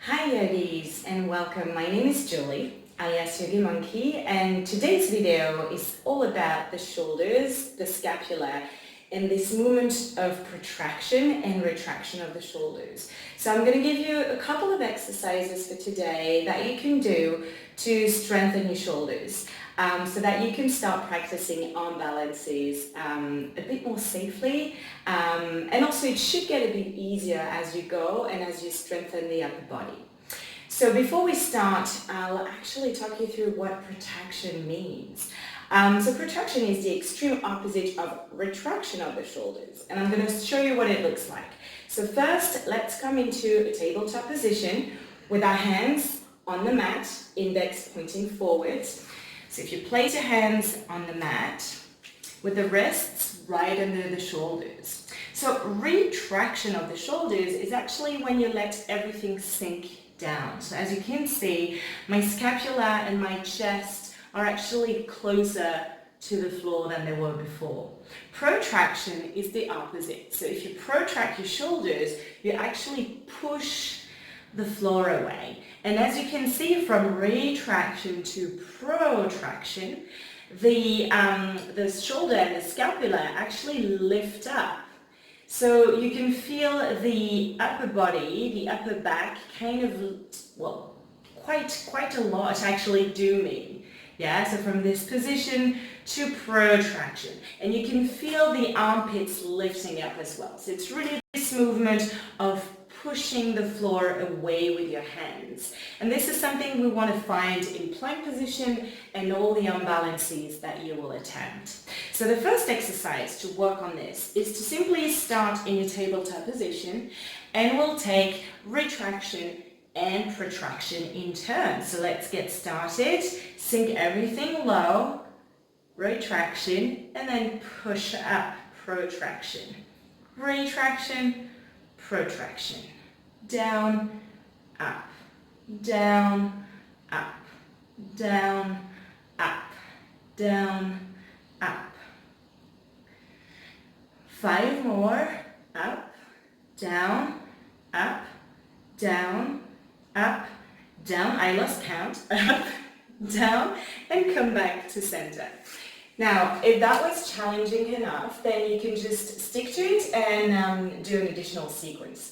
Hi yogis and welcome. My name is Julie, alias Yogi Monkey, and today's video is all about the shoulders, the scapula, and this movement of protraction and retraction of the shoulders. So I'm going to give you a couple of exercises for today that you can do to strengthen your shoulders so that you can start practicing arm balances a bit more safely, and also it should get a bit easier as you go and as you strengthen the upper body. So before we start, I'll actually talk you through what protraction means. So protraction is the extreme opposite of retraction of the shoulders, and I'm going to show you what it looks like. So first, let's come into a tabletop position with our hands on the mat, index pointing forwards. So if you place your hands on the mat with the wrists right under the shoulders. So retraction of the shoulders is actually when you let everything sink down. So as you can see, my scapula and my chest are actually closer to the floor than they were before. Protraction is the opposite. So if you protract your shoulders, you actually push the floor away. And as you can see, from retraction to protraction, the shoulder and the scapula actually lift up. So you can feel the upper body, the upper back kind of, well, quite a lot actually doing. Yeah, so from this position to protraction. And you can feel the armpits lifting up as well. So it's really this movement of pushing the floor away with your hands. And this is something we want to find in plank position and all the imbalances that you will attempt. So the first exercise to work on this is to simply start in your tabletop position, and we'll take retraction and protraction in turn. So let's get started. Sink everything low, retraction, and then push up, protraction. Retraction, protraction. Down, up, down, up, down, up, down, up. 5 more. Up, down, up, down, up, down. I lost count. Up, down, and come back to center. Now, if that was challenging enough, then you can just stick to it and do an additional sequence.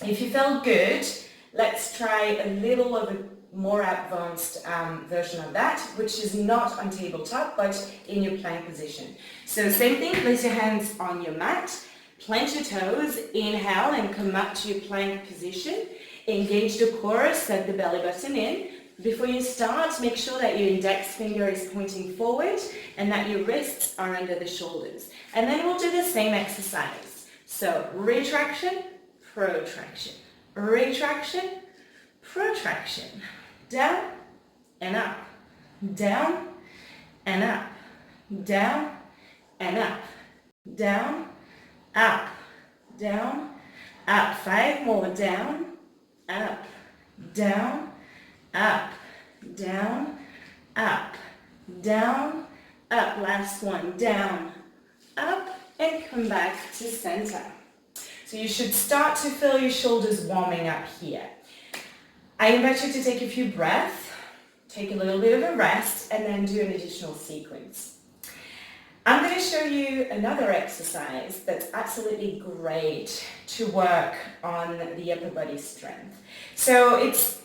If you felt good, let's try a little of a more advanced version of that, which is not on tabletop, but in your plank position. So same thing, place your hands on your mat, plant your toes, inhale and come up to your plank position. Engage the core, set the belly button in. Before you start, make sure that your index finger is pointing forward and that your wrists are under the shoulders. And then we'll do the same exercise. So retraction, protraction, retraction, protraction, down and up, down and up, down and up, down, up, down, up. 5 more. Down, up, down, up, down, up, down, up. Last one. Down, up, and come back to center. So you should start to feel your shoulders warming up here. I invite you to take a few breaths, take a little bit of a rest, and then do an additional sequence. I'm going to show you another exercise that's absolutely great to work on the upper body strength. So it's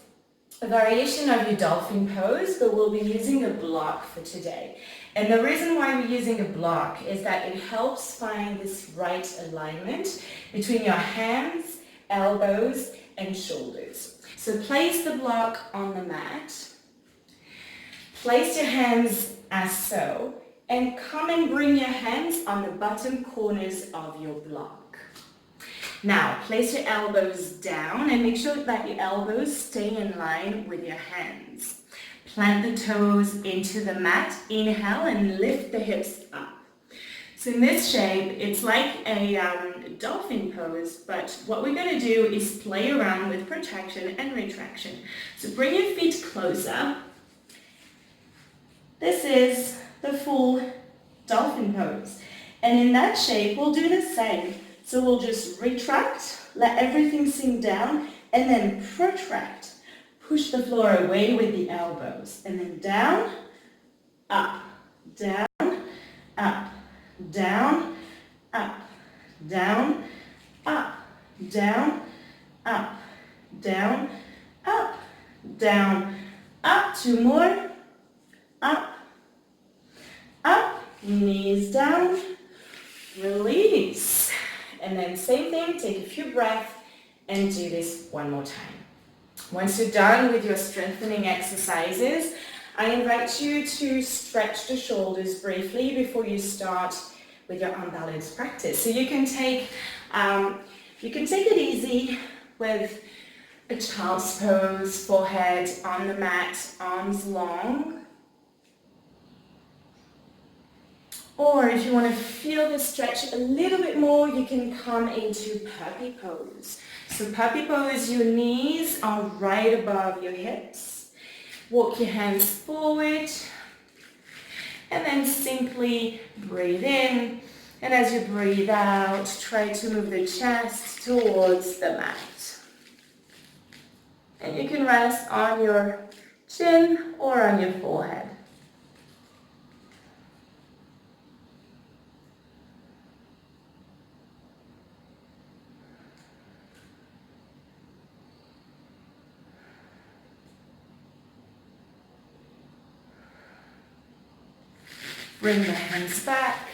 a variation of your dolphin pose, but we'll be using a block for today. And the reason why we're using a block is that it helps find this right alignment between your hands, elbows, and shoulders. So place the block on the mat, place your hands as so, and come and bring your hands on the bottom corners of your block. Now, place your elbows down and make sure that your elbows stay in line with your hands. Plant the toes into the mat, inhale and lift the hips up. So in this shape, it's like a dolphin pose, but what we're going to do is play around with protraction and retraction. So bring your feet closer. This is the full dolphin pose. And in that shape, we'll do the same. So we'll just retract, let everything sink down, and then protract. Push the floor away with the elbows, and then down, up, down, up, down, up, down, up, down, up, down, up, down, up. 2 more, up, up, knees down, release. And then same thing, take a few breaths and do this one more time. Once you're done with your strengthening exercises, I invite you to stretch the shoulders briefly before you start with your unbalanced practice. So you can take it easy with a child's pose, forehead on the mat, arms long. Or if you want to feel the stretch a little bit more, you can come into puppy pose. So puppy pose, your knees are right above your hips. Walk your hands forward and then simply breathe in. And as you breathe out, try to move the chest towards the mat. And you can rest on your chin or on your forehead. Bring the hands back.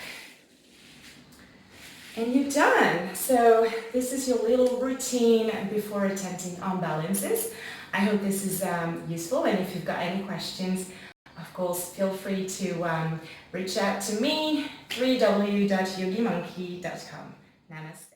And you're done. So this is your little routine before attempting unbalances. I hope this is useful, and if you've got any questions, of course, feel free to reach out to me, www.yogimonkey.com. Namaste.